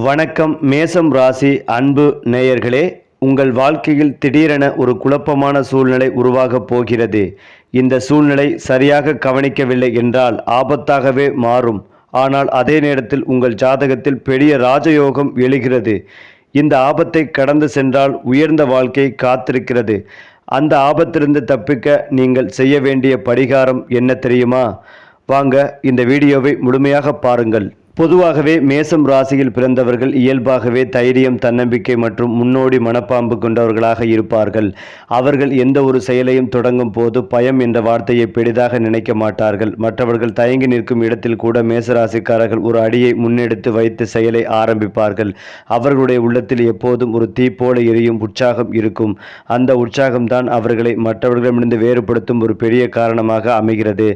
வணக்கம் மேசம் ராசி அன்பு நேயர்களே, உங்கள் வாழ்க்கையில் திடீரென ஒரு குழப்பமான சூழ்நிலை உருவாகப் போகிறது. இந்த சூழ்நிலை சரியாக கவனிக்கவில்லை என்றால் ஆபத்தாகவே மாறும். ஆனால் அதே நேரத்தில் உங்கள் ஜாதகத்தில் பெரிய ராஜயோகம் எழுகிறது. இந்த ஆபத்தை கடந்து சென்றால் உயர்ந்த வாழ்க்கை காத்திருக்கிறது. அந்த ஆபத்திலிருந்து தப்பிக்க நீங்கள் செய்ய வேண்டிய பரிகாரம் என்ன தெரியுமா? வாங்க இந்த வீடியோவை முழுமையாக பாருங்கள். பொதுவாகவே மேசம் ராசியில் பிறந்தவர்கள் இயல்பாகவே தைரியம், தன்னம்பிக்கை மற்றும் முன்னோடி மனப்பாம்பு கொண்டவர்களாக இருப்பார்கள். அவர்கள் எந்த ஒரு செயலையும் தொடங்கும் போது பயம் என்ற வார்த்தையை பெரிதாக நினைக்க மாட்டார்கள். மற்றவர்கள் தயங்கி நிற்கும் இடத்தில் கூட மேசராசிக்காரர்கள் ஒரு அடியை முன்னெடுத்து வைத்து செயலை ஆரம்பிப்பார்கள். அவர்களுடைய உள்ளத்தில் எப்போதும் ஒரு தீ போல எரியும் உற்சாகம் இருக்கும். அந்த உற்சாகம்தான் அவர்களை மற்றவர்களிடமிருந்து வேறுபடுத்தும் ஒரு பெரிய காரணமாக அமைகிறது.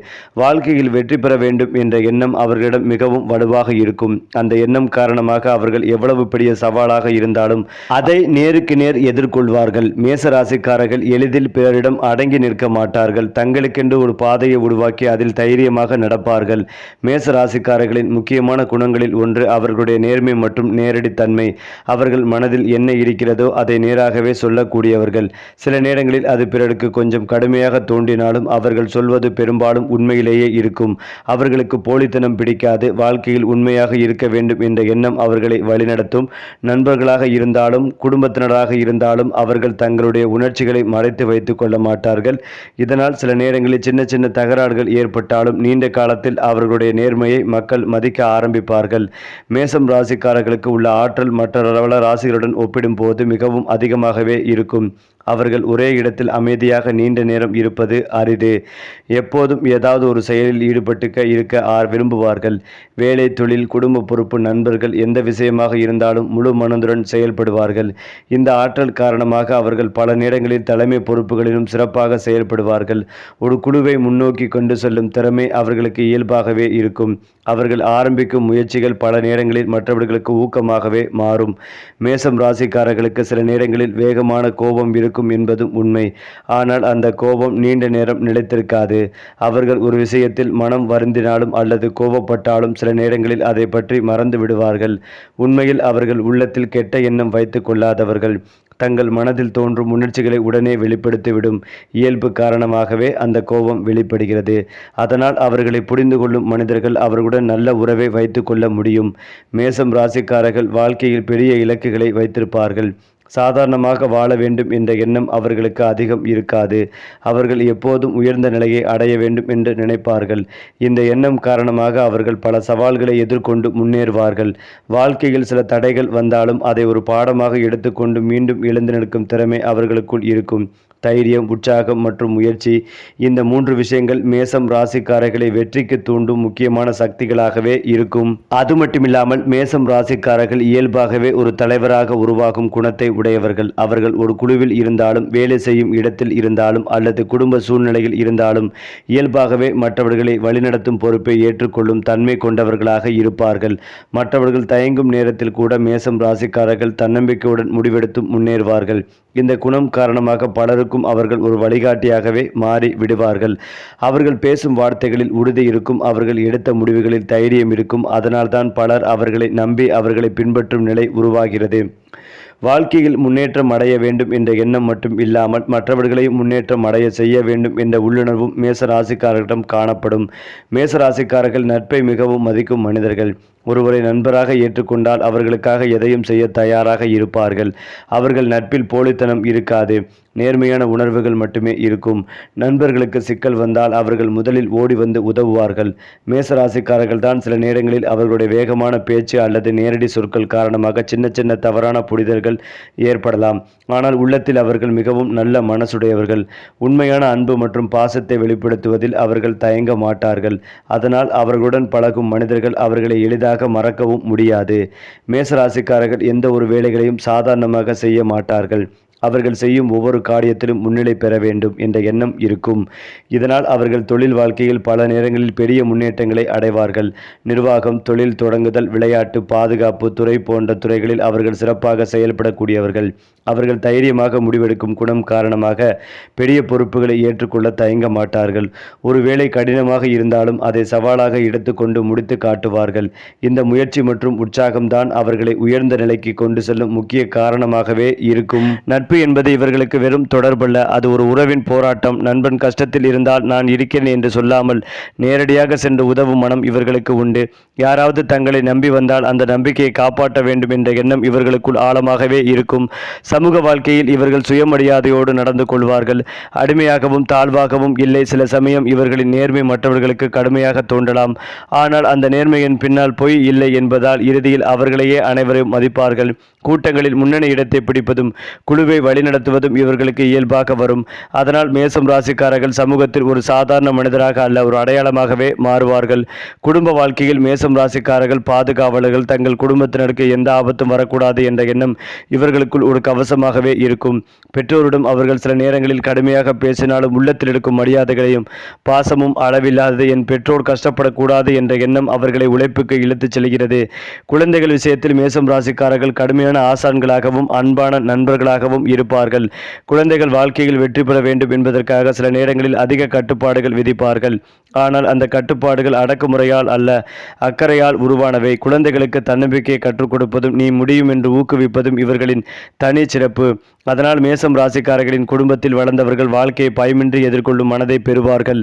வாழ்க்கையில் வெற்றி பெற வேண்டும் என்ற எண்ணம் அவர்களிடம் மிகவும் வலுவாக இருக்கும். அந்த எண்ணம் காரணமாக அவர்கள் எவ்வளவு பெரிய சவாலாக இருந்தாலும் அதை நேருக்கு நேர் எதிர்கொள்வார்கள். மேச ராசிக்காரர்கள் எளிதில் பிறரிடம் அடங்கி நிற்க மாட்டார்கள். தங்களுக்கென்று ஒரு பாதையை உருவாக்கி அதில் தைரியமாக நடப்பார்கள். மேச ராசிக்காரர்களின் முக்கியமான குணங்களில் ஒன்று அவர்களுடைய நேர்மை மற்றும் நேரடி தன்மை. அவர்கள் மனதில் என்ன இருக்கிறதோ அதை நேராகவே சொல்லக்கூடியவர்கள். சில நேரங்களில் அது பிறருக்கு கொஞ்சம் கடுமையாக தோன்றினாலும் அவர்கள் சொல்வது பெரும்பாலும் உண்மையிலேயே இருக்கும். அவர்களுக்கு போலித்தனம் பிடிக்காது. வாழ்க்கையில் உண்மையாக இருக்க வேண்டும் என்ற எண்ணம் அவர்களை வழிநடத்தும். நண்பர்களாக இருந்தாலும் குடும்பத்தினராக இருந்தாலும் அவர்கள் தங்களுடைய உணர்ச்சிகளை மறைத்து வைத்துக் கொள்ள மாட்டார்கள். இதனால் சில நேரங்களில் சின்ன சின்ன தகராறுகள் ஏற்பட்டாலும் நீண்ட காலத்தில் அவர்களுடைய நேர்மையை மக்கள் மதிக்க ஆரம்பிப்பார்கள். மேசம் ராசிக்காரர்களுக்கு உள்ள ஆற்றல் மற்ற ராசிகளுடன் ஒப்பிடும் போது மிகவும் அதிகமாகவே இருக்கும். அவர்கள் ஒரே இடத்தில் அமைதியாக நீண்ட நேரம் இருப்பது அரிது. எப்போதும் ஏதாவது ஒரு செயலில் ஈடுபட்டு இருக்க விரும்புவார்கள். வேலை, தொழில், குடும்ப பொறுப்பு, நண்பர்கள், எந்த விஷயமாக இருந்தாலும் முழு மனதுடன் செயல்படுவார்கள். இந்த ஆற்றல் காரணமாக அவர்கள் பல நேரங்களில் தலைமை பொறுப்புகளிலும் சிறப்பாக செயல்படுவார்கள். ஒரு குழுவை முன்னோக்கி கொண்டு செல்லும் திறமை அவர்களுக்கு இயல்பாகவே இருக்கும். அவர்கள் ஆரம்பிக்கும் முயற்சிகள் பல நேரங்களில் மற்றவர்களுக்கு ஊக்கமாகவே மாறும். மேசம் ராசிக்காரர்களுக்கு சில நேரங்களில் வேகமான கோபம் இருக்கும் என்பதும் உண்மை. ஆனால் அந்த கோபம் நீண்ட நேரம் நிலைத்திருக்காது. அவர்கள் ஒரு விஷயத்தில் மனம் வருந்தினாலும் அல்லது கோபப்பட்டாலும் சில நேரங்களில் அதை பற்றி மறந்து விடுவார்கள். உண்மையில் அவர்கள் உள்ளத்தில் கெட்ட எண்ணம் வைத்துக் கொள்ளாதவர்கள். தங்கள் மனதில் தோன்றும் உணர்ச்சிகளை உடனே வெளிப்படுத்திவிடும் இயல்பு காரணமாகவே அந்த கோபம் வெளிப்படுகிறது. அதனால் அவர்களை புரிந்து கொள்ளும் மனிதர்கள் அவர்களுடன் நல்ல உறவை வைத்து கொள்ள முடியும். மேசம் ராசிக்காரர்கள் வாழ்க்கையில் பெரிய இலக்குகளை வைத்திருப்பார்கள். சாதாரணமாக வாழ வேண்டும் என்ற எண்ணம் அவர்களுக்கு அதிகம் இருக்காது. அவர்கள் எப்போதும் உயர்ந்த நிலையை அடைய வேண்டும் என்று நினைப்பார்கள். இந்த எண்ணம் காரணமாக அவர்கள் பல சவால்களை எதிர்கொண்டு முன்னேறுவார்கள். வாழ்க்கையில் சில தடைகள் வந்தாலும் அதை ஒரு பாடமாக எடுத்துக்கொண்டு மீண்டும் எழுந்து நிற்கும் திறமை அவர்களுக்குள் இருக்கும். தைரியம், உற்சாகம் மற்றும் முயற்சி, இந்த மூன்று விஷயங்கள் மேசம் ராசிக்காரர்களை வெற்றிக்கு தூண்டும் முக்கியமான சக்திகளாகவே இருக்கும். அது மட்டுமில்லாமல் மேசம் ராசிக்காரர்கள் இயல்பாகவே ஒரு தலைவராக உருவாகும் குணத்தை உடையவர்கள். அவர்கள் ஒரு குழுவில் இருந்தாலும், வேலை செய்யும் இடத்தில் இருந்தாலும் அல்லது குடும்ப சூழ்நிலையில் இருந்தாலும் இயல்பாகவே மற்றவர்களை வழிநடத்தும் பொறுப்பை ஏற்றுக்கொள்ளும் தன்மை கொண்டவர்களாக இருப்பார்கள். மற்றவர்கள் தயங்கும் நேரத்தில் கூட மேசம் ராசிக்காரர்கள் தன்னம்பிக்கையுடன் முடிவெடுத்தும் முன்னேறுவார்கள். இந்த குணம் காரணமாக பலருக்கும் அவர்கள் ஒரு வழிகாட்டியாகவே மாறி விடுவார்கள். அவர்கள் பேசும் வார்த்தைகளில் உறுதி இருக்கும். அவர்கள் எடுத்த முடிவுகளில் தைரியம் இருக்கும். அதனால்தான் பலர் அவர்களை நம்பி அவர்களை பின்பற்றும் நிலை உருவாகிறது. வாழ்க்கையில் முன்னேற்றம் அடைய வேண்டும் என்ற எண்ணம் மட்டும் இல்லாமல் மற்றவர்களையும் முன்னேற்றம் அடைய செய்ய வேண்டும் என்ற உள்ளுணர்வும் மேச ராசிக்காரர்களிடம் காணப்படும். மேச ராசிக்காரர்கள் நட்பை மிகவும் மதிக்கும் மனிதர்கள். ஒருவரை நண்பராக ஏற்றுக்கொண்டால் அவர்களுக்காக எதையும் செய்ய தயாராக இருப்பார்கள். அவர்கள் நட்பில் போலித்தனம் இருக்காது. நேர்மையான உணர்வுகள் மட்டுமே இருக்கும். நண்பர்களுக்கு சிக்கல் வந்தால் அவர்கள் முதலில் ஓடி வந்து உதவுவார்கள். மேசராசிக்காரர்கள் தான் சில நேரங்களில் அவர்களுடைய வேகமான பேச்சு அல்லது நேரடி சொற்கள் காரணமாக சின்ன சின்ன தவறான புரிதல்கள் ஏற்படலாம். ஆனால் உள்ளத்தில் அவர்கள் மிகவும் நல்ல மனசுடையவர்கள். உண்மையான அன்பு மற்றும் பாசத்தை வெளிப்படுத்துவதில் அவர்கள் தயங்க மாட்டார்கள். அதனால் அவர்களுடன் பழகும் மனிதர்கள் அவர்களை எளிதாக மறக்கவும் முடியாது. மேசராசிக்காரர்கள் எந்த ஒரு வேலைகளையும் சாதாரணமாக செய்ய மாட்டார்கள். அவர்கள் செய்யும் ஒவ்வொரு காரியத்திலும் முன்னிலை பெற வேண்டும் என்ற எண்ணம் இருக்கும். இதனால் அவர்கள் தொழில் வாழ்க்கையில் பல நேரங்களில் பெரிய முன்னேற்றங்களை அடைவார்கள். நிர்வாகம், தொழில் தொடங்குதல், விளையாட்டு, பாதுகாப்பு துறை போன்ற துறைகளில் அவர்கள் சிறப்பாக செயல்படக்கூடியவர்கள். அவர்கள் தைரியமாக முடிவெடுக்கும் குணம் காரணமாக பெரிய பொறுப்புகளை ஏற்றுக்கொள்ள தயங்க மாட்டார்கள். ஒருவேளை கடினமாக இருந்தாலும் அதை சவாலாக எடுத்துக்கொண்டு முடித்து காட்டுவார்கள். இந்த முயற்சி மற்றும் உற்சாகம்தான் அவர்களை உயர்ந்த நிலைக்கு கொண்டு செல்லும் முக்கிய காரணமாகவே இருக்கும். நட்பு என்பது இவர்களுக்கு வெறும் தொடர்பல்ல, அது ஒரு உறவின் போராட்டம். நண்பன் கஷ்டத்தில் இருந்தால் நான் இருக்கிறேன் என்று சொல்லாமல் நேரடியாக சென்று உதவும் மனம் இவர்களுக்கு உண்டு. யாராவது தங்களை நம்பி வந்தால் அந்த நம்பிக்கையை காப்பாற்ற வேண்டும் என்ற எண்ணம் இவர்களுக்குள் ஆழமாகவே இருக்கும். சமூக வாழ்க்கையில் இவர்கள் சுயமரியாதையோடு நடந்து கொள்வார்கள். அடிமையாகவும் தாழ்வாகவும் இல்லை. சில சமயம் இவர்களின் நேர்மை மற்றவர்களுக்கு கடுமையாக தோன்றலாம். ஆனால் அந்த நேர்மையின் பின்னால் பொய் இல்லை என்பதால் இறுதியில் அவர்களையே அனைவரும் மதிப்பார்கள். கூட்டங்களில் முன்னணி இடத்தை பிடிப்பதும் குழுவை வழிநடத்துவதும் இவர்களுக்கு இயல்பாக வரும். அதனால் மேசம் ராசிக்காரர்கள் சமூகத்தில் ஒரு சாதாரண மனிதராக அல்ல, ஒரு அடையாளமாகவே மாறுவார்கள். குடும்ப வாழ்க்கையில் மேசம் ராசிக்காரர்கள் பாதுகாவலர்கள். தங்கள் குடும்பத்தினருக்கு எந்த ஆபத்தும் வரக்கூடாது என்ற எண்ணம் இவர்களுக்குள் ஒரு கவசமாகவே இருக்கும். பெற்றோரிடம் அவர்கள் சில நேரங்களில் கடுமையாக பேசினாலும் உள்ளத்தில் இருக்கும் மரியாதைகளையும் பாசமும் அளவில்லாதது. என் பெற்றோர் கஷ்டப்படக்கூடாது என்ற எண்ணம் அவர்களை உழைப்புக்கு இழுத்துச் செல்கிறது. குழந்தைகள் விஷயத்தில் மேசம் ராசிக்காரர்கள் கடுமையான ஆசான்களாகவும் அன்பான நண்பர்களாகவும் இருப்பார்கள். குழந்தைகள் வாழ்க்கையில் வெற்றி பெற வேண்டும் என்பதற்காக சில நேரங்களில் அதிக கட்டுப்பாடுகள் விதிப்பார்கள். ஆனால் அந்த கட்டுப்பாடுகள் அடக்குமுறையால் அல்ல, அக்கறையால் உருவானவை. குழந்தைகளுக்கு தன்னம்பிக்கையை கற்றுக் கொடுப்பதும் நீ முடியும் என்று ஊக்குவிப்பதும் இவர்களின் தனி சிறப்பு. அதனால் மேசம் ராசிக்காரர்களின் குடும்பத்தில் வளர்ந்தவர்கள் வாழ்க்கையை பயமின்றி எதிர்கொள்ளும் மனதை பெறுவார்கள்.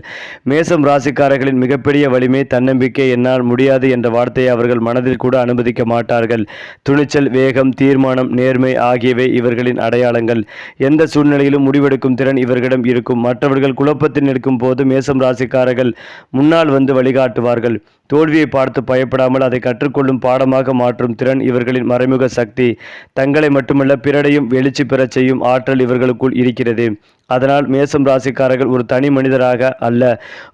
மேசம் ராசிக்காரர்களின் மிகப்பெரிய வலிமை தன்னம்பிக்கை. என்னால் முடியாது என்ற வார்த்தையை அவர்கள் மனதில் கூட அனுமதிக்க மாட்டார்கள். துணிச்சல், வேகம், தீர்மானம், நேர்மை ஆகியவை இவர்களின் அடையாளங்கள். எந்த சூழ்நிலையிலும் முடிவெடுக்கும் திறன் இவர்களிடம் இருக்கும். மற்றவர்கள் குழப்பத்தில் நிற்கும் போது மேசம் ராசிக்காரர்கள் முன்னால் வந்து வழிகாட்டுவார்கள். தோல்வியை பார்த்து பயப்படாமல் அதை கற்றுக்கொள்ளும் பாடமாக மாற்றும் திறன் இவர்களின் மறைமுக சக்தி. தங்களை மட்டுமல்ல பிறரையும் எழுச்சி பெறச் செய்யும் ஆற்றல் இவர்களுக்குள் இருக்கிறது. அதனால் மேசம் ராசிக்காரர்கள் ஒரு தனி மனிதராக அல்ல,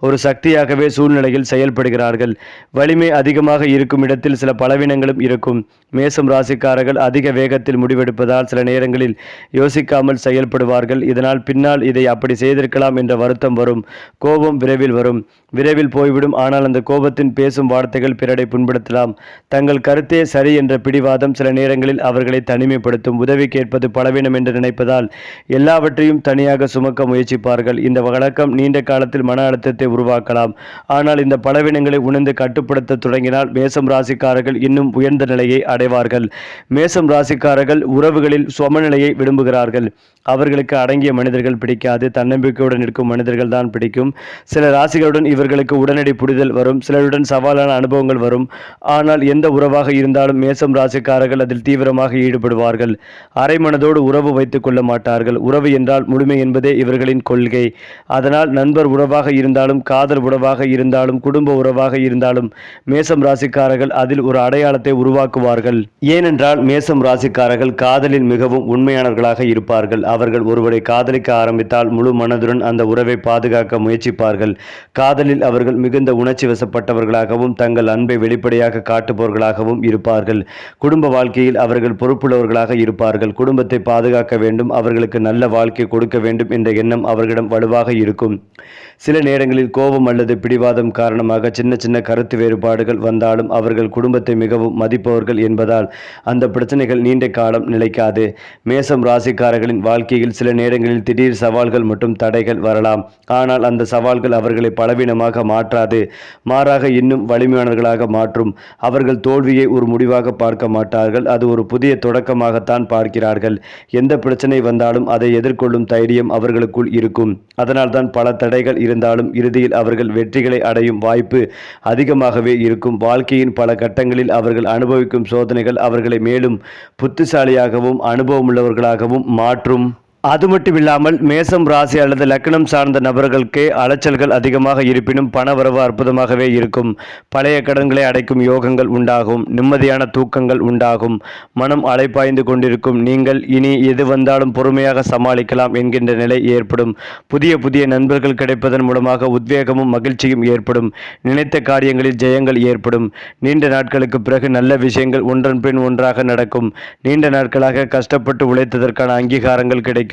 ஒரு சக்தியாகவே சூழ்நிலையில் செயல்படுகிறார்கள். வலிமை அதிகமாக இருக்கும் இடத்தில் சில பலவீனங்களும் இருக்கும். மேசம் ராசிக்காரர்கள் அதிக வேகத்தில் முடிவெடுப்பதால் சில நேரங்களில் யோசிக்காமல் செயல்படுவார்கள். இதனால் பின்னால் இதை அப்படி செய்திருக்கலாம் என்ற வருத்தம் வரும். கோபம் விரைவில் வரும், விரைவில் போய்விடும். ஆனால் அந்த கோபத்தின் பேசும் வார்த்தைகள் பிறரை புண்படுத்தலாம். தங்கள் கருத்தே சரி என்ற பிடிவாதம் சில நேரங்களில் அவர்களை தனிமைப்படுத்தும். உதவி கேட்பது பலவீனம் என்று நினைப்பதால் எல்லாவற்றையும் தனியாக சுமக்க முயற்சிப்பார்கள். இந்த வழக்கம் நீண்ட காலத்தில் மன அழுத்தத்தை உருவாக்கலாம். ஆனால் இந்த பலவீனங்களை உணர்ந்து கட்டுப்படுத்த தொடங்கினால் மேசம் ராசிக்காரர்கள் இன்னும் உயர்ந்த நிலையை அடைவார்கள். மேசம் ராசிக்காரர்கள் உறவுகளில் சமநிலையை விரும்புகிறார்கள். அவர்களுக்கு அடங்கிய மனிதர்கள் பிடிக்காது, தன்னம்பிக்கையுடன் இருக்கும் மனிதர்கள் தான் பிடிக்கும். சில ராசிகளுடன் இவர்களுக்கு உடனடி புரிதல் வரும், சிலருடன் சவாலான அனுபவங்கள் வரும். ஆனால் எந்த உறவாக இருந்தாலும் மேசம் ராசிக்காரர்கள் அதில் தீவிரமாக ஈடுபடுவார்கள். அரை மனதோடு உறவு வைத்துக் கொள்ள மாட்டார்கள். உறவு என்றால் முழுமை என்பதே இவர்களின் கொள்கை. அதனால் நண்பர் உறவாக இருந்தாலும், காதல் உறவாக இருந்தாலும், குடும்ப உறவாக இருந்தாலும் மேசம் ராசிக்காரர்கள் அதில் ஒரு அடையாளத்தை உருவாக்குவார்கள். ஏனென்றால் மேசம் ராசிக்காரர்கள் காதலில் மிகவும் உண்மையானவர்களாக இருப்பார்கள். அவர்கள் ஒருவரை காதலிக்க ஆரம்பித்தால் முழு மனதுடன் அந்த உறவை பாதுகாக்க முயற்சிப்பார்கள். காதலில் அவர்கள் மிகுந்த உணர்ச்சி வசப்பட்டவர்களாகவும் தங்கள் அன்பை வெளிப்படையாக காட்டுபவர்களாகவும் இருப்பார்கள். குடும்ப வாழ்க்கையில் அவர்கள் பொறுப்புள்ளவர்களாக இருப்பார்கள். குடும்பத்தை பாதுகாக்க வேண்டும், அவர்களுக்கு நல்ல வாழ்க்கை கொடுக்க வேண்டும் என்ற எண்ணம் அவர்களிடம் வலுவாக இருக்கும். சில நேரங்களில் கோபம் அல்லது பிடிவாதம் காரணமாக சின்ன சின்ன கருத்து வேறுபாடுகள் வந்தாலும் அவர்கள் குடும்பத்தை மிகவும் மதிப்பவர்கள் என்பதால் அந்த பிரச்சனைகள் நீண்ட காலம் நிலைக்காது. மேசம் ராசிக்காரர்களின் வாழ்க்கையில் சில நேரங்களில் திடீர் சவால்கள் மற்றும் தடைகள் வரலாம். ஆனால் அந்த சவால்கள் அவர்களை பலவீனமாக மாற்றாது, மாறாக இன்னும் வலிமையானவர்களாக மாற்றும். அவர்கள் தோல்வியை ஒரு முடிவாக பார்க்க மாட்டார்கள், அது ஒரு புதிய தொடக்கமாகத்தான் பார்க்கிறார்கள். எந்த பிரச்சனை வந்தாலும் அதை எதிர்கொள்ளும் தைரியம் அவர்களுக்குள் இருக்கும். அதனால்தான் பல தடைகள் இருந்தாலும் இறுதியில் அவர்கள் வெற்றிகளை அடையும் வாய்ப்பு அதிகமாகவே இருக்கும். வாழ்க்கையின் பல கட்டங்களில் அவர்கள் அனுபவிக்கும் சோதனைகள் அவர்களை மேலும் புத்திசாலியாகவும் அனுபவமுள்ளவர்களாகவும் மாற்றும். அது மட்டும் இல்லாமல் மேசம் ராசி அல்லது லக்னம் சார்ந்த நபர்களுக்கு அலைச்சல்கள் அதிகமாக இருப்பினும் பணவரவு அற்புதமாகவே இருக்கும். பழைய கடன்களை அடைக்கும் யோகங்கள் உண்டாகும். நிம்மதியான தூக்கங்கள் உண்டாகும். மனம் அலைப்பாய்ந்து கொண்டிருக்கும். நீங்கள் இனி எது வந்தாலும் பொறுமையாக சமாளிக்கலாம் என்கின்ற நிலை ஏற்படும். புதிய புதிய நண்பர்கள் கிடைப்பதன் மூலமாக உத்வேகமும் மகிழ்ச்சியும் ஏற்படும். நினைத்த காரியங்களில் ஜெயங்கள் ஏற்படும். நீண்ட நாட்களுக்கு பிறகு நல்ல விஷயங்கள் ஒன்றன் பின் ஒன்றாக நடக்கும். நீண்ட நாட்களாக கஷ்டப்பட்டு உழைத்ததற்கான அங்கீகாரங்கள் கிடைக்கும்.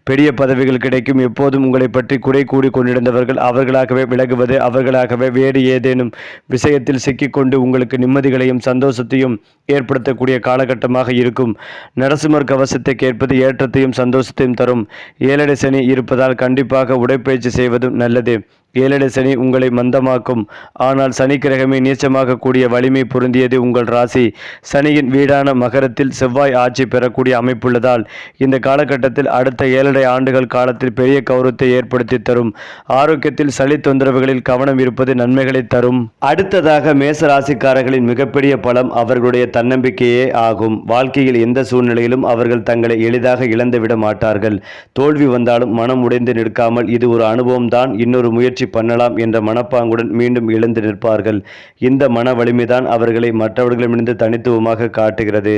பெரிய பதவிகள் கிடைக்கும். எப்போதும் உங்களை பற்றி குறை கூடி கொண்டிருந்தவர்கள் அவர்களாகவே விலகுவது, அவர்களாகவே வேறு ஏதேனும் விஷயத்தில் சிக்கிக்கொண்டு உங்களுக்கு நிம்மதிகளையும் சந்தோஷத்தையும் ஏற்படுத்தக்கூடிய காலகட்டமாக இருக்கும். நரசிம்மர் கவசத்தை கேட்பது ஏற்றத்தையும் சந்தோஷத்தையும் தரும். 7 சனி இருப்பதால் கண்டிப்பாக உடற்பயிற்சி செய்வதும் நல்லது. 7 சனி உங்களை மந்தமாக்கும். ஆனால் சனி கிரகமே நீச்சமாக கூடிய வலிமை பொருந்தியது உங்கள் ராசி. சனியின் வீடான மகரத்தில் செவ்வாய் ஆட்சி பெறக்கூடிய அமைப்புள்ளதால் இந்த காலகட்டத்தில் அடுத்த 7.5 ஆண்டுகள் காலத்தில் பெரிய கௌரவத்தை ஏற்படுத்தி தரும். ஆரோக்கியத்தில் சளி தொந்தரவுகளில் கவனம் இருப்பது நன்மைகளை தரும். அடுத்ததாக மேச ராசிக்காரர்களின் மிகப்பெரிய பலம் அவர்களுடைய தன்னம்பிக்கையே ஆகும். வாழ்க்கையில் எந்த சூழ்நிலையிலும் அவர்கள் தங்களை எளிதாக இழந்துவிட மாட்டார்கள். தோல்வி வந்தாலும் மனம் உடைந்து நிற்காமல் இது ஒரு அனுபவம் தான், இன்னொரு முயற்சி பண்ணலாம் என்ற மனப்பாங்குடன் மீண்டும் எழுந்து நிற்பார்கள். இந்த மன வலிமைதான் அவர்களை மற்றவர்களிடமிருந்து தனித்துவமாக காட்டுகிறது.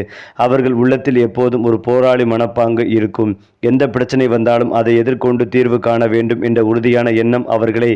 அவர்கள் உள்ளத்தில் எப்போதும் ஒரு போராளி மனப்பாங்கு இருக்கும். எந்த பிரச்சனை வந்தாலும் அதை எதிர்கொண்டு தீர்வு காண வேண்டும் என்ற உறுதியான எண்ணம் அவர்களை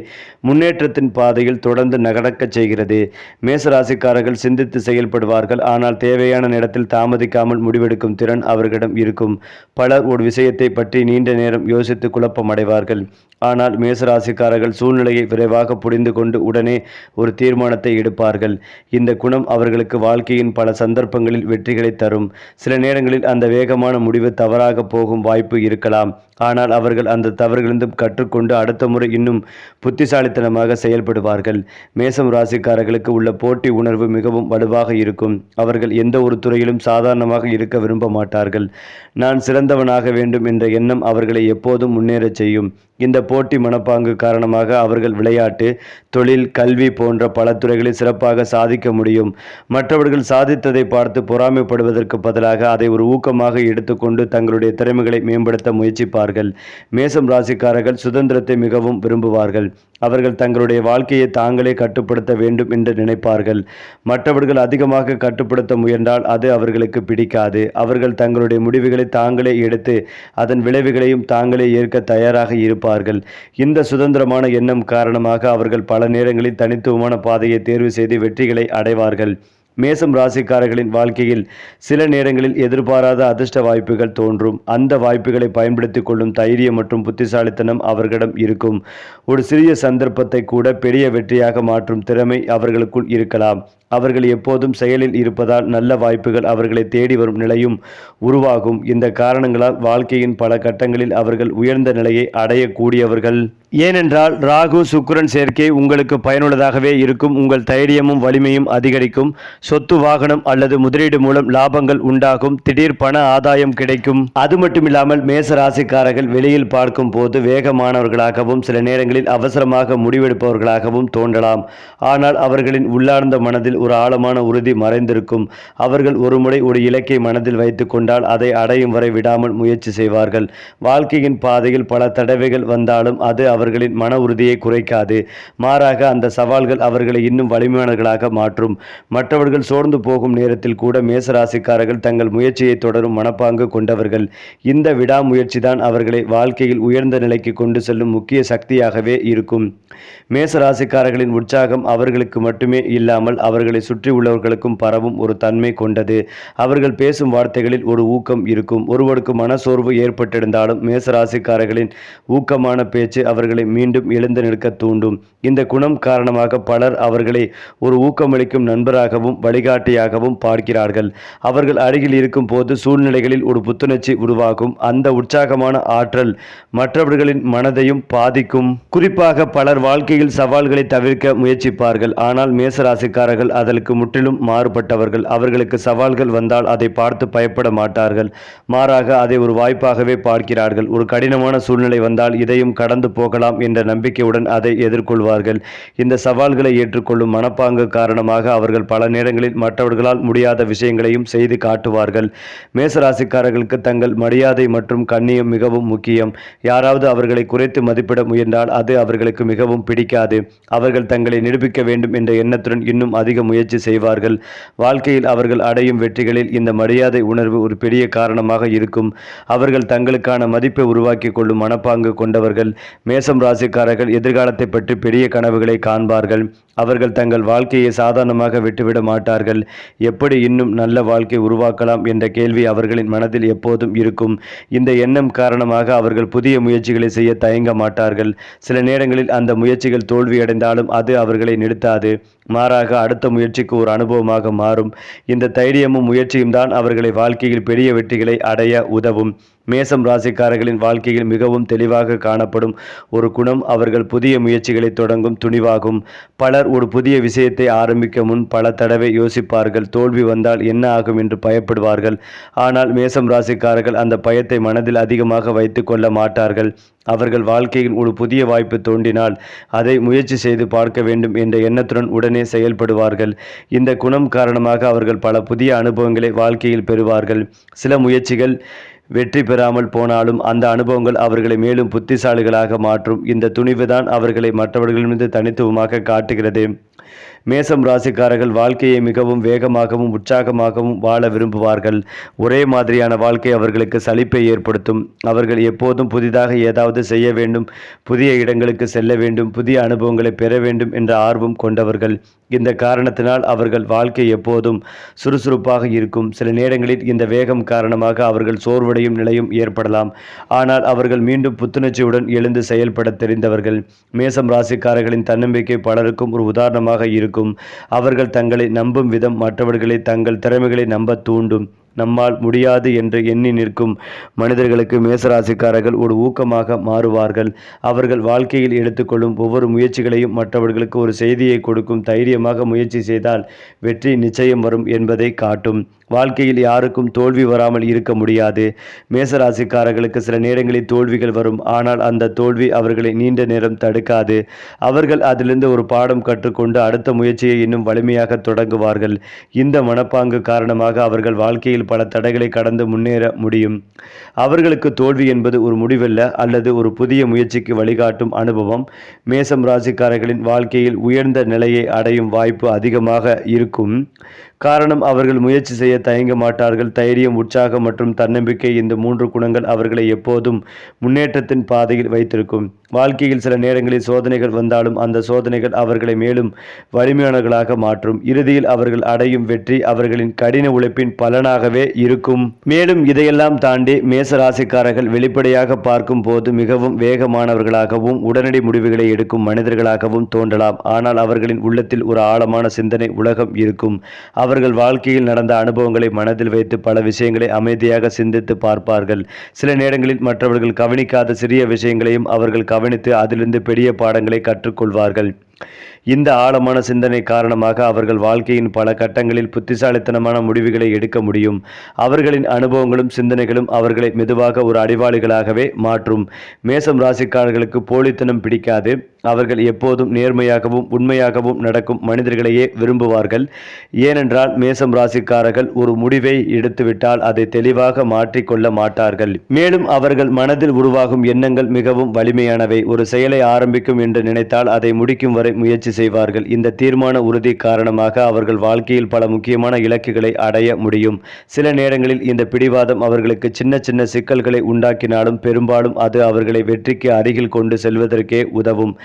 முன்னேற்றத்தின் பாதையில் தொடர்ந்து நடக்கச் செய்கிறது. மேசராசிக்காரர்கள் சிந்தித்து செயல்படுவார்கள். ஆனால் தேவையான நேரத்தில் தாமதிக்காமல் முடிவெடுக்கும் திறன் அவர்களிடம் இருக்கும். பலர் ஒரு விஷயத்தை பற்றி நீண்ட நேரம் யோசித்து குழப்பமடைவார்கள். ஆனால் மேசராசிக்காரர்கள் சூழ்நிலையை விரைவாக புரிந்து கொண்டு உடனே ஒரு தீர்மானத்தை எடுப்பார்கள். இந்த குணம் அவர்களுக்கு வாழ்க்கையின் பல சந்தர்ப்பங்களில் வெற்றிகளை தரும். சில நேரங்களில் அந்த வேகமான முடிவு தவறாக போகும் வாய்ப்பு இருக்கலாம். ஆனால் அவர்கள் அந்த தவறுகளிலிருந்து கற்றுக்கொண்டு அடுத்த முறை இன்னும் புத்திசாலித்தனமாக செயல்படுவார்கள். மேசம் ராசிக்காரர்களுக்கு உள்ள போட்டி உணர்வு மிகவும் வலுவாக இருக்கும். அவர்கள் எந்த ஒரு துறையிலும் சாதாரணமாக இருக்க விரும்ப மாட்டார்கள். நான் சிறந்தவனாக வேண்டும் என்ற எண்ணம் அவர்களை எப்போதும் முன்னேறச் செய்யும். இந்த போட்டி மனப்பாங்கு காரணமாக அவர்கள் விளையாட்டு, தொழில், கல்வி போன்ற பல துறைகளில் சிறப்பாக சாதிக்க முடியும். மற்றவர்கள் சாதித்ததை பார்த்து பொறாமைப்படுவதற்கு பதிலாக அதை ஒரு ஊக்கமாக எடுத்துக்கொண்டு தங்களுடைய திறமைகளை மேம்படுத்த முயற்சிப்பார்கள். மேசம் ராசிக்காரர்கள் சுதந்திரத்தை மிகவும் விரும்புவார்கள். அவர்கள் தங்களுடைய வாழ்க்கையை தாங்களே கட்டுப்படுத்த வேண்டும் என்று நினைப்பார்கள். மற்றவர்கள் அதிகமாக கட்டுப்படுத்த முயன்றால் அது அவர்களுக்கு பிடிக்காது. அவர்கள் தங்களுடைய முடிவுகளை தாங்களே எடுத்து அதன் விளைவுகளையும் தாங்களே ஏற்க தயாராக இருப்பார்கள். இந்த சுதந்திரமான எண்ணம் காரணமாக அவர்கள் பல நேரங்களில் தனித்துவமான பாதையை தேர்வு செய்து வெற்றிகளை அடைவார்கள். மேசம் ராசிக்காரர்களின் வாழ்க்கையில் சில நேரங்களில் எதிர்பாராத அதிர்ஷ்ட வாய்ப்புகள் தோன்றும். அந்த வாய்ப்புகளை பயன்படுத்திக் கொள்ளும் தைரியம் மற்றும் புத்திசாலித்தனம் அவர்களிடம் இருக்கும். ஒரு சிறிய சந்தர்ப்பத்தை கூட பெரிய வெற்றியாக மாற்றும் திறமை அவர்களுக்குள் இருக்கலாம். அவர்கள் எப்போதும் செயலில் இருப்பதால் நல்ல வாய்ப்புகள் அவர்களை தேடி வரும் நிலையும் உருவாகும். இந்த காரணங்களால் வாழ்க்கையின் பல கட்டங்களில் அவர்கள் உயர்ந்த நிலையை அடையக்கூடியவர்கள். ஏனென்றால் ராகு சுக்கிரன் சேர்க்கை உங்களுக்கு பயனுள்ளதாகவே இருக்கும். உங்கள் தைரியமும் வலிமையும் அதிகரிக்கும். சொத்து, வாகனம் அல்லது முதலீடு மூலம் லாபங்கள் உண்டாகும். திடீர் பண ஆதாயம் கிடைக்கும். அது மட்டுமில்லாமல் மேச ராசிக்காரர்கள் வெளியில் பார்க்கும் போது வேகமானவர்களாகவும் சில நேரங்களில் அவசரமாக முடிவெடுப்பவர்களாகவும் தோன்றலாம். ஆனால் அவர்களின் உள்ளார்ந்த மனதில் ஒரு ஆழமான உறுதி மறைந்திருக்கும். அவர்கள் ஒருமுறை ஒரு இலக்கை மனதில் வைத்துக் கொண்டால் அதை அடையும் வரை விடாமல் முயற்சி செய்வார்கள். வாழ்க்கையின் பாதையில் பல தடவைகள் வந்தாலும் அது அவர்களின் மன உறுதியை குறைக்காது. மாறாக அந்த சவால்கள் அவர்களை இன்னும் வலிமையானவர்களாக மாற்றும். மற்றவர்கள் சோர்ந்து போகும் நேரத்தில் கூட மேசராசிக்காரர்கள் தங்கள் முயற்சியை தொடரும் மனப்பாங்கு கொண்டவர்கள். இந்த விடாமுயற்சி தான் அவர்களை வாழ்க்கையில் உயர்ந்த நிலைக்கு கொண்டு செல்லும் முக்கிய சக்தியாகவே இருக்கும். மேசராசிக்காரர்களின் உற்சாகம் அவர்களுக்கு மட்டுமே இல்லாமல் அவர்களை சுற்றி உள்ளவர்களுக்கும் பரவும் ஒரு தன்மை கொண்டது. அவர்கள் பேசும் வார்த்தைகளில் ஒரு ஊக்கம் இருக்கும். ஒருவருக்கு மனசோர்வு ஏற்பட்டிருந்தாலும் மேசராசிக்காரர்களின் ஊக்கமான பேச்சு அவர்களை மீண்டும் எழுந்து நிற்க தூண்டும். இந்த குணம் காரணமாக பலர் அவர்களை ஒரு ஊக்கமளிக்கும் நண்பராகவும் வழிகாட்டியாகவும் பார்க்கிறார்கள். அவர்கள் அருகில் இருக்கும் போது சூழ்நிலைகளில் ஒரு புத்துணர்ச்சி உருவாகும். அந்த உற்சாகமான ஆற்றல் மற்றவர்களின் மனதையும் பாதிக்கும். குறிப்பாக பலர் வாழ்க்கையில் சவால்களை தவிர்க்க முயற்சிப்பார்கள். ஆனால் மேசராசிக்காரர்கள் அதற்கு முற்றிலும் மாறுபட்டவர்கள். அவர்களுக்கு சவால்கள் வந்தால் அதை பார்த்து பயப்பட மாட்டார்கள். மாறாக அதை ஒரு வாய்ப்பாகவே பார்க்கிறார்கள். ஒரு கடினமான சூழ்நிலை வந்தால் இதையும் கடந்து போகலாம் உருவாகலாம் என்ற நம்பிக்கையுடன் அதை எதிர்கொள்வார்கள். இந்த சவால்களை ஏற்றுக்கொள்ளும் மனப்பாங்கு காரணமாக அவர்கள் பல நேரங்களில் மற்றவர்களால் முடியாத விஷயங்களையும் செய்து காட்டுவார்கள். மேசராசிக்காரர்களுக்கு தங்கள் மரியாதை மற்றும் கண்ணியம் மிகவும் முக்கியம். யாராவது அவர்களை குறைத்து மதிப்பிட முயன்றால் அது அவர்களுக்கு மிகவும் பிடிக்காது. அவர்கள் தங்களை நிரூபிக்க வேண்டும் என்ற எண்ணத்துடன் இன்னும் அதிக முயற்சி செய்வார்கள். வாழ்க்கையில் அவர்கள் அடையும் வெற்றிகளில் இந்த மரியாதை உணர்வு ஒரு பெரிய காரணமாக இருக்கும். அவர்கள் தங்களுக்கான மதிப்பை உருவாக்கி கொள்ளும் மனப்பாங்கு கொண்டவர்கள். மேசம் ராசிக்காரர்கள் எதிர்காலத்தை பற்றி பெரிய கனவுகளை காண்பார்கள். அவர்கள் தங்கள் வாழ்க்கையை சாதாரணமாக விட்டுவிட மாட்டார்கள். எப்படி இன்னும் நல்ல வாழ்க்கை உருவாக்கலாம் என்ற கேள்வி அவர்களின் மனதில் எப்போதும் இருக்கும். இந்த எண்ணம் காரணமாக அவர்கள் புதிய முயற்சிகளை செய்ய தயங்க மாட்டார்கள். சில நேரங்களில் அந்த முயற்சிகள் தோல்வியடைந்தாலும் அது அவர்களை நிறுத்தாது. மாறாக அடுத்த முயற்சிக்கு ஒரு அனுபவமாக மாறும். இந்த தைரியமும் முயற்சியும் தான் அவர்களை வாழ்க்கையில் பெரிய வெற்றிகளை அடைய உதவும். மேசம் ராசிக்காரர்களின் வாழ்க்கையில் மிகவும் தெளிவாக காணப்படும் ஒரு குணம் அவர்கள் புதிய முயற்சிகளை தொடங்கும் துணிவாகும். பலர் ஒரு புதிய விஷயத்தை ஆரம்பிக்க முன் பல தடவை யோசிப்பார்கள். தோல்வி வந்தால் என்ன ஆகும் என்று பயப்படுவார்கள். ஆனால் மேசம் ராசிக்காரர்கள் அந்த பயத்தை மனதில் அதிகமாக வைத்து கொள்ள மாட்டார்கள். அவர்கள் வாழ்க்கையில் ஒரு புதிய வாய்ப்பு தோன்றினால் அதை முயற்சி செய்து பார்க்க வேண்டும் என்ற எண்ணத்துடன் உடனே செயல்படுவார்கள். இந்த குணம் காரணமாக அவர்கள் பல புதிய அனுபவங்களை வாழ்க்கையில் பெறுவார்கள். சில முயற்சிகள் வெற்றி பெறாமல் போனாலும் அந்த அனுபவங்கள் அவர்களை மேலும் புத்திசாலிகளாக மாற்றும். இந்த துணிவுதான் அவர்களை மற்றவர்களிடமிருந்து தனித்துவமாக காட்டுகிறது. மேசம் ராசிக்காரர்கள் வாழ்க்கையை மிகவும் வேகமாகவும் உற்சாகமாகவும் வாழ விரும்புவார்கள். ஒரே மாதிரியான வாழ்க்கை அவர்களுக்கு சலிப்பை ஏற்படுத்தும். அவர்கள் எப்போதும் புதிதாக ஏதாவது செய்ய வேண்டும், புதிய இடங்களுக்கு செல்ல வேண்டும், புதிய அனுபவங்களை பெற வேண்டும் என்ற ஆர்வம் கொண்டவர்கள். இந்த காரணத்தினால் அவர்கள் வாழ்க்கை எப்போதும் சுறுசுறுப்பாக இருக்கும். சில நேரங்களில் இந்த வேகம் காரணமாக அவர்கள் சோர்வடையும் நிலையும் ஏற்படலாம். ஆனால் அவர்கள் மீண்டும் புத்துணர்ச்சியுடன் எழுந்து செயல்பட தெரிந்தவர்கள். மேசம் ராசிக்காரர்களின் தன்னம்பிக்கை பலருக்கும் ஒரு உதாரணமாக இருக்கும். அவர்கள் தங்களை நம்பும் விதம் மற்றவர்களை தங்கள் திறமைகளை நம்ப தூண்டும். நம்மால் முடியாது என்று எண்ணி நிற்கும் மனிதர்களுக்கு மேசராசிக்காரர்கள் ஒரு ஊக்கமாக மாறுவார்கள். அவர்கள் வாழ்க்கையில் எடுத்துக்கொள்ளும் ஒவ்வொரு முயற்சிகளையும் மற்றவர்களுக்கு ஒரு செய்தியை கொடுக்கும். தைரியமாக முயற்சி செய்தால் வெற்றி நிச்சயம் வரும் என்பதை காட்டும். வாழ்க்கையில் யாருக்கும் தோல்வி வராமல் இருக்க முடியாது. மேசராசிக்காரர்களுக்கு சில நேரங்களில் தோல்விகள் வரும். ஆனால் அந்த தோல்வி அவர்களை நீண்ட நேரம் தடுக்காது. அவர்கள் அதிலிருந்து ஒரு பாடம் கற்றுக்கொண்டு அடுத்த முயற்சியை இன்னும் வலிமையாக தொடங்குவார்கள். இந்த மனப்பாங்கு காரணமாக அவர்கள் வாழ்க்கையில் பல தடைகளை கடந்து முன்னேற முடியும். அவர்களுக்கு தோல்வி என்பது ஒரு முடிவல்ல, அல்லது ஒரு புதிய முயற்சிக்கு வழிகாட்டும் அனுபவம். மேசம் ராசிக்காரர்களின் வாழ்க்கையில் உயர்ந்த நிலையை அடையும் வாய்ப்பு அதிகமாக இருக்கும். காரணம் அவர்கள் முயற்சி செய்ய தயங்க மாட்டார்கள். தைரியம், உற்சாகம் மற்றும் தன்னம்பிக்கை, இந்த 3 குணங்கள் அவர்களை எப்போதும் முன்னேற்றத்தின் பாதையில் வைத்திருக்கும். வாழ்க்கையில் சில நேரங்களில் சோதனைகள் வந்தாலும் அந்த சோதனைகள் அவர்களை மேலும் வலிமையானவர்களாக மாற்றும். இறுதியில் அவர்கள் அடையும் வெற்றி அவர்களின் கடின உழைப்பின் பலனாகவே இருக்கும். மேலும் இதையெல்லாம் தாண்டி மேசராசிக்காரர்கள் வெளிப்படையாக பார்க்கும் போது மிகவும் வேகமானவர்களாகவும் உடனடி முடிவுகளை எடுக்கும் மனிதர்களாகவும் தோன்றலாம். ஆனால் அவர்களின் உள்ளத்தில் ஒரு ஆழமான சிந்தனை உலகம் இருக்கும். அவர்கள் வாழ்க்கையில் நடந்த அனுபவங்களை மனதில் வைத்து பல விஷயங்களை அமைதியாக சிந்தித்து பார்ப்பார்கள். சில நேரங்களில் மற்றவர்கள் கவனிக்காத சிறிய விஷயங்களையும் அவர்கள் கவனித்து அதிலிருந்து பெரிய பாடங்களை கற்றுக்கொள்வார்கள். இந்த ஆழமான சிந்தனை காரணமாக அவர்கள் வாழ்க்கையின் பல கட்டங்களில் புத்திசாலித்தனமான முடிவுகளை எடுக்க முடியும். அவர்களின் அனுபவங்களும் சிந்தனைகளும் அவர்களை மெதுவாக ஒரு அறிவாளிகளாகவே மாற்றும். மேசம் ராசிக்காரர்களுக்கு போலித்தனம் பிடிக்காது. அவர்கள் எப்போதும் நேர்மையாகவும் உண்மையாகவும் நடக்கும் மனிதர்களையே விரும்புவார்கள். ஏனென்றால் மேசம் ராசிக்காரர்கள் ஒரு முடிவை எடுத்துவிட்டால் அதை தெளிவாக மாற்றிக்கொள்ள மாட்டார்கள். மேலும் அவர்கள் மனதில் உருவாகும் எண்ணங்கள் மிகவும் வலிமையானவை. ஒரு செயலை ஆரம்பிக்கும் என்று நினைத்தால் அதை முடிக்கும் வரை முயற்சி செய்வார்கள். இந்த தீர்மான உறுதி காரணமாக அவர்கள் வாழ்க்கையில் பல முக்கியமான இலக்குகளை அடைய முடியும். சில நேரங்களில் இந்த பிடிவாதம் அவர்களுக்கு சின்ன சின்ன சிக்கல்களை உண்டாக்கினாலும் பெரும்பாலும் அது அவர்களை வெற்றிக்கு அருகில் கொண்டு செல்வதற்கே உதவும்.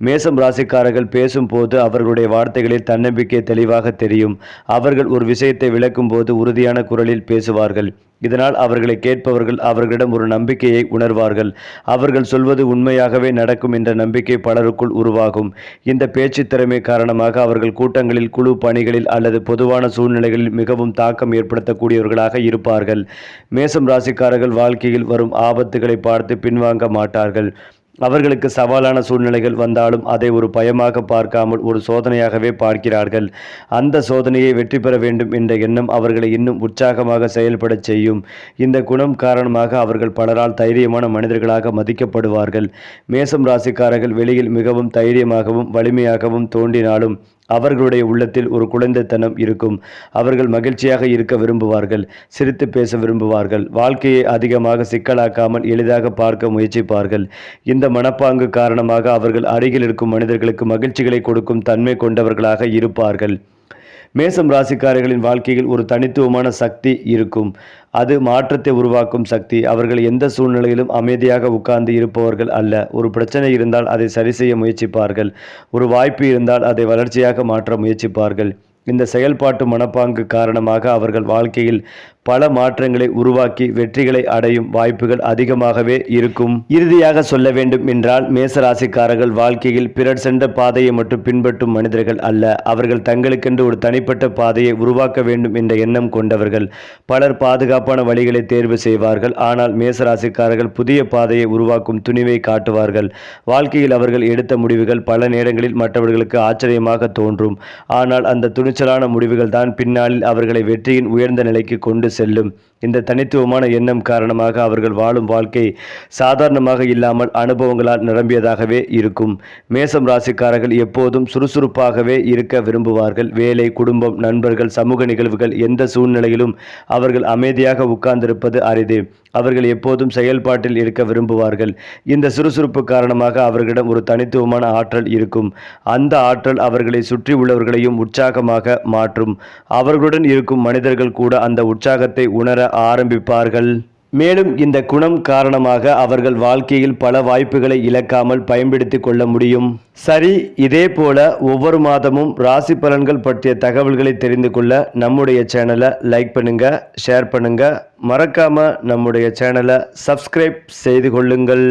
மேசம் ராசிக்காரர்கள் பேசும்போது அவர்களுடைய வார்த்தைகளில் தன்னம்பிக்கை தெளிவாக தெரியும். அவர்கள் ஒரு விஷயத்தை விளக்கும் போது உறுதியான குரலில் பேசுவார்கள். இதனால் அவர்களை கேட்பவர்கள் அவர்களிடம் ஒரு நம்பிக்கையை உணர்வார்கள். அவர்கள் சொல்வது உண்மையாகவே நடக்கும் என்ற நம்பிக்கை பலருக்குள் உருவாகும். இந்த பேச்சு திறமை காரணமாக அவர்கள் கூட்டங்களில், குழு பணிகளில் அல்லது பொதுவான சூழ்நிலைகளில் மிகவும் தாக்கம் ஏற்படுத்தக்கூடியவர்களாக இருப்பார்கள். மேசம் ராசிக்காரர்கள் வாழ்க்கையில் வரும் ஆபத்துகளை பார்த்து பின்வாங்க மாட்டார்கள். அவர்களுக்கு சவாலான சூழ்நிலைகள் வந்தாலும் அதை ஒரு பயமாக பார்க்காமல் ஒரு சோதனையாகவே பார்க்கிறார்கள். அந்த சோதனையை வெற்றி பெற வேண்டும் என்ற எண்ணம் அவர்களை இன்னும் உற்சாகமாக செயல்படச் செய்யும். இந்த குணம் காரணமாக அவர்கள் பலரால் தைரியமான மனிதர்களாக மதிக்கப்படுவார்கள். மேசம் ராசிக்காரர்கள் வெளியில் மிகவும் தைரியமாகவும் வலிமையாகவும் தோன்றினாலும் அவர்களுடைய உள்ளத்தில் ஒரு குழந்தைத்தனம் இருக்கும். அவர்கள் மகிழ்ச்சியாக இருக்க விரும்புவார்கள், சிரித்து பேச விரும்புவார்கள், வாழ்க்கையை அதிகமாக சிக்கலாக்காமல் எளிதாக பார்க்க முயற்சிப்பார்கள். இந்த மனப்பாங்கு காரணமாக அவர்கள் அருகில் இருக்கும் மனிதர்களுக்கு மகிழ்ச்சிகளை கொடுக்கும் தன்மை கொண்டவர்களாக இருப்பார்கள். மேசம் ராசிக்காரர்களின் வாழ்க்கையில் ஒரு தனித்துவமான சக்தி இருக்கும். அது மாற்றத்தை உருவாக்கும் சக்தி. அவர்கள் எந்த சூழ்நிலையிலும் அமைதியாக உட்கார்ந்து இருப்பவர்கள் அல்ல. ஒரு பிரச்சனை இருந்தால் அதை சரி செய்ய முயற்சிப்பார்கள். ஒரு வாய்ப்பு இருந்தால் அதை வளர்ச்சியாக மாற்ற முயற்சிப்பார்கள். இந்த செயல்பாட்டு மனப்பாங்கு காரணமாக அவர்கள் வாழ்க்கையில் பல மாற்றங்களை உருவாக்கி வெற்றிகளை அடையும் வாய்ப்புகள் அதிகமாகவே இருக்கும். இறுதியாக சொல்ல வேண்டும் என்றால் மேசராசிக்காரர்கள் வாழ்க்கையில் பிறர் சென்ற பாதையை மட்டும் பின்பற்றும் மனிதர்கள் அல்ல. அவர்கள் தங்களுக்கென்று ஒரு தனிப்பட்ட பாதையை உருவாக்க வேண்டும் என்ற எண்ணம் கொண்டவர்கள். பலர் பாதுகாப்பான வழிகளை தேர்வு செய்வார்கள். ஆனால் மேசராசிக்காரர்கள் புதிய பாதையை உருவாக்கும் துணிவை காட்டுவார்கள். வாழ்க்கையில் அவர்கள் எடுத்த முடிவுகள் பல நேரங்களில் மற்றவர்களுக்கு ஆச்சரியமாக தோன்றும். ஆனால் அந்த துணிச்சலான முடிவுகள் தான் பின்னாளில் அவர்களை வெற்றியின் உயர்ந்த நிலைக்கு கொண்டு செல்லும். இந்த தனித்துவமான எண்ணம் காரணமாக அவர்கள் வாழும் வாழ்க்கை சாதாரணமாக இல்லாமல் அனுபவங்களால் நிரம்பியதாகவே இருக்கும். மேசம் ராசிக்காரர்கள் எப்போதும் சுறுசுறுப்பாகவே இருக்க விரும்புவார்கள். வேலை, குடும்பம், நண்பர்கள், சமூக நிகழ்வுகள் எந்த சூழ்நிலையிலும் அவர்கள் அமைதியாக உட்கார்ந்திருப்பது அரிது. அவர்கள் எப்போதும் செயல்பாட்டில் இருக்க விரும்புவார்கள். இந்த சுறுசுறுப்பு காரணமாக அவர்களிடம் ஒரு தனித்துவமான ஆற்றல் இருக்கும். அந்த ஆற்றல் அவர்களை சுற்றி உள்ளவர்களையும் உற்சாகமாக மாற்றும். அவர்களுடன் இருக்கும் மனிதர்கள் கூட அந்த உற்சாகத்தை உணர ஆரம்பிப்பார்கள். மேலும் இந்த குணம் காரணமாக அவர்கள் வாழ்க்கையில் பல வாய்ப்புகளை இழக்காமல் பயன்படுத்தி கொள்ள முடியும். சரி, இதே போல ஒவ்வொரு மாதமும் ராசி பலன்கள் பற்றிய தகவல்களை தெரிந்து கொள்ள நம்முடைய சேனலை லைக் பண்ணுங்க, ஷேர் பண்ணுங்க, மறக்காம நம்முடைய சேனலை சப்ஸ்கிரைப் செய்து கொள்ளுங்கள்.